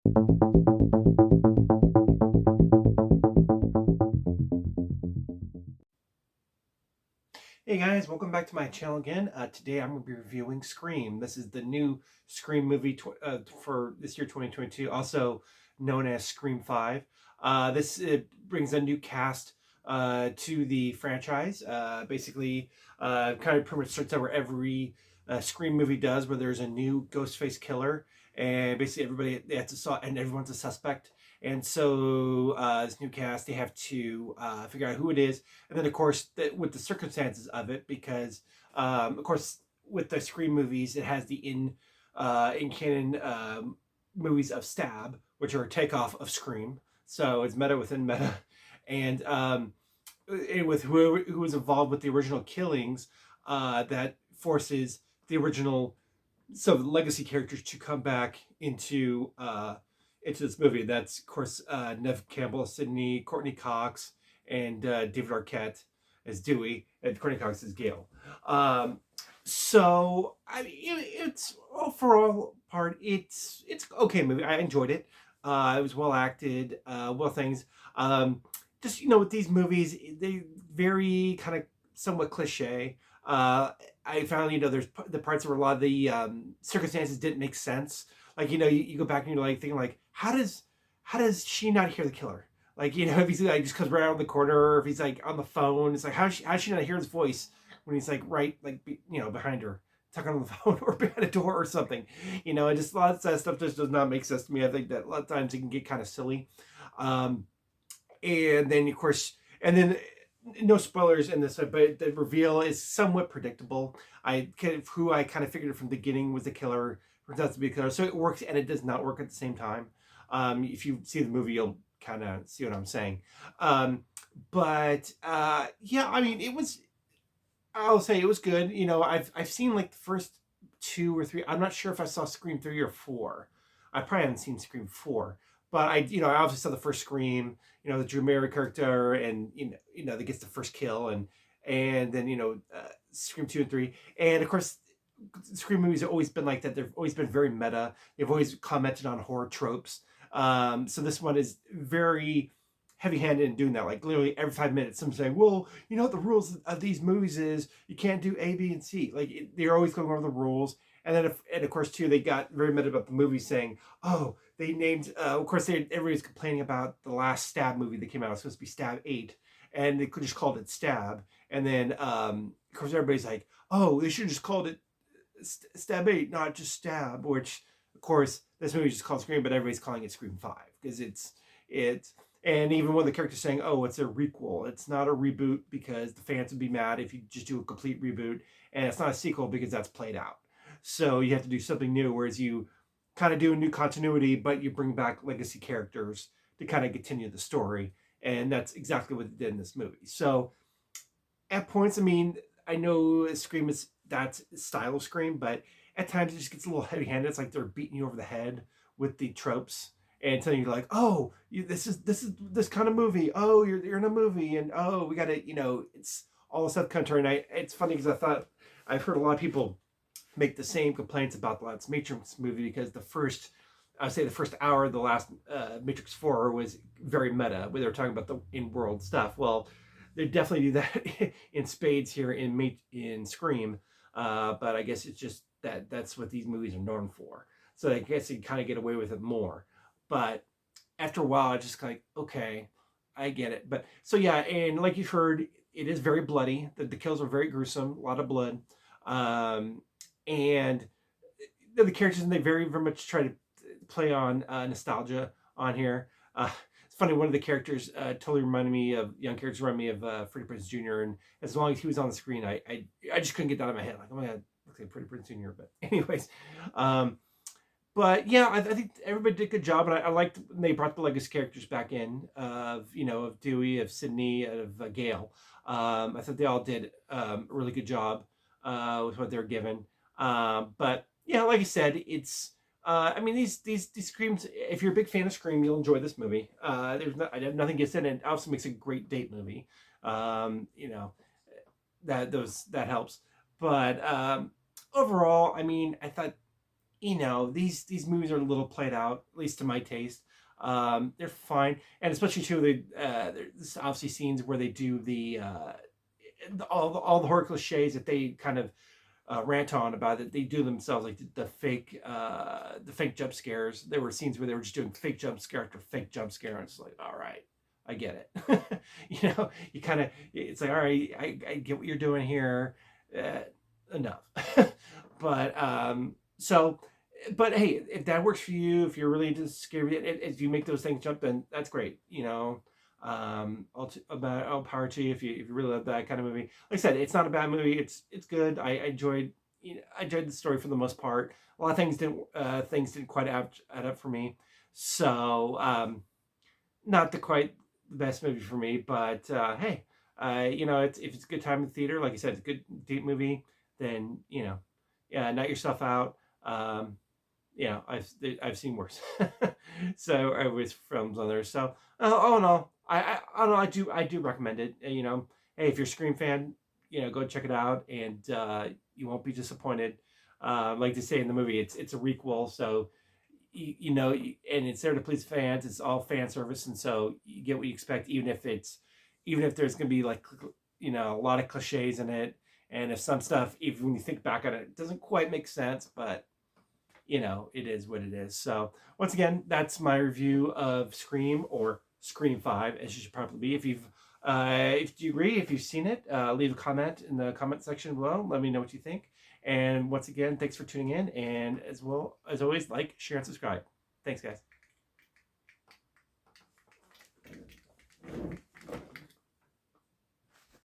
Hey guys, welcome back to my channel again. Today I'm going to be reviewing Scream. This is the new Scream movie for this year 2022, also known as Scream 5. This brings a new cast to the franchise. Kind of pretty much starts out where every Scream movie does, where there's a new Ghostface killer, and basically everybody they have to saw and everyone's a suspect. And so this new cast, they have to figure out who it is, and then of course with the circumstances of it, because of course with the Scream movies, it has the in canon movies of Stab, which are a takeoff of Scream, so it's meta within meta, and with who was involved with the original killings, that forces the original legacy characters to come back into this movie. That's of course Neve Campbell, Sidney, Courtney Cox, and David Arquette as Dewey, and Courtney Cox as Gale. So I mean, it's overall part. It's okay movie. I enjoyed it. It was well acted, well things. Just with these movies, they very kind of somewhat cliche. I found there's the parts where a lot of the circumstances didn't make sense. Like you go back and you're like thinking like how does she not hear the killer? Like if he's like just comes right around the corner, or if he's like on the phone, it's like how's she not hear his voice when he's like right like behind her, tucking on the phone or behind a door or something. And just a lot of that stuff just does not make sense to me. I think that a lot of times it can get kind of silly. Um, and then of course, and then no spoilers in this, but the reveal is somewhat predictable. Who I kind of figured from the beginning was the killer, turns out to be a killer, so it works and it does not work at the same time. If you see the movie, you'll kind of see what I'm saying. But yeah, I mean, I'll say it was good. I've seen like the first two or three. I'm not sure if I saw Scream 3 or 4. I probably haven't seen Scream 4, but I obviously saw the first Scream. The Drew Mary character, and that gets the first kill, and then Scream 2 and 3, and of course Scream movies have always been like that. They've always been very meta. They've always commented on horror tropes. So this one is very heavy-handed in doing that. Like literally every 5 minutes, someone's saying, "Well, the rules of these movies is you can't do A, B, and C." Like they're always going over the rules. And then, and of course, too, they got very meta about the movie, saying, "Oh, they named." Of course, everybody's complaining about the last Stab movie that came out. It was supposed to be Stab 8, and they could just called it Stab. And then, of course, everybody's like, "Oh, they should have just called it Stab 8, not just Stab." Which, of course, this movie is just called Scream, but everybody's calling it Scream 5 because it's. And even one of the characters saying, "Oh, it's a requel. It's not a reboot because the fans would be mad if you just do a complete reboot, and it's not a sequel because that's played out. So you have to do something new, whereas you kind of do a new continuity, but you bring back legacy characters to kind of continue the story." And that's exactly what they did in this movie. So at points, I mean, I know Scream is that style of Scream, but at times it just gets a little heavy-handed. It's like they're beating you over the head with the tropes and telling you like, "Oh, this is this kind of movie. Oh, you're in a movie, and oh, we got to it's all the stuff country." And it's funny because I've heard a lot of people make the same complaints about the last Matrix movie, because I'd say the first hour of the last Matrix 4 was very meta, where they were talking about the in-world stuff. Well, they definitely do that in spades here in Scream, but I guess it's just that's what these movies are known for. So I guess you kind of get away with it more. But after a while, I just like, okay, I get it. But so yeah, and like you've heard, it is very bloody. The kills are very gruesome, a lot of blood. Um, and the characters, and they very very much try to play on nostalgia on here. It's funny, one of the characters totally reminded me of young characters, reminded me of Freddie Prinze Jr. And as long as he was on the screen, I just couldn't get that out of my head. Like, oh my god, looks like Freddie Prinze Jr. But anyways, um, but yeah, I think everybody did a good job, and I liked when they brought the legacy characters back in, of Dewey, of Sidney, of Gale. I thought they all did a really good job with what they're given. But yeah, like I said, it's. I mean, these Screams. If you're a big fan of Scream, you'll enjoy this movie. I have nothing against it, and it also makes a great date movie. You know, that helps. But overall, I mean, I thought these movies are a little played out, at least to my taste. They're fine, and especially too, there's obviously scenes where they do all the horror cliches that they kind of rant on about it. They do themselves, like the fake jump scares. There were scenes where they were just doing fake jump scare after fake jump scare, and it's like, all right, I get it. You kind of, it's like, all right, I get what you're doing here. Uh, Enough. but so, but hey, if that works for you, if you're really into scary, if you make those things jump, then that's great. All power to you if you really love that kind of movie. Like I said, it's not a bad movie. It's good. I enjoyed I enjoyed the story for the most part. A lot of things didn't quite add up for me. So not the quite the best movie for me, but hey, if it's a good time in the theater, like I said, it's a good deep movie, then yeah, knock yourself out. I've seen worse. So I was films on there. So all in all, I don't know. I do recommend it. Hey, if you're a Scream fan, go check it out, and you won't be disappointed. Like they say in the movie, it's a requel, so and it's there to please fans. It's all fan service, and so you get what you expect, even if there's gonna be like a lot of cliches in it, and if some stuff, even when you think back on it, it doesn't quite make sense, but it is what it is. So once again, that's my review of Scream, or Scream 5, as you should probably be. If you agree, if you've seen it, leave a comment in the comment section below. Let me know what you think. And once again, thanks for tuning in. And as well as always, like, share, and subscribe. Thanks, guys.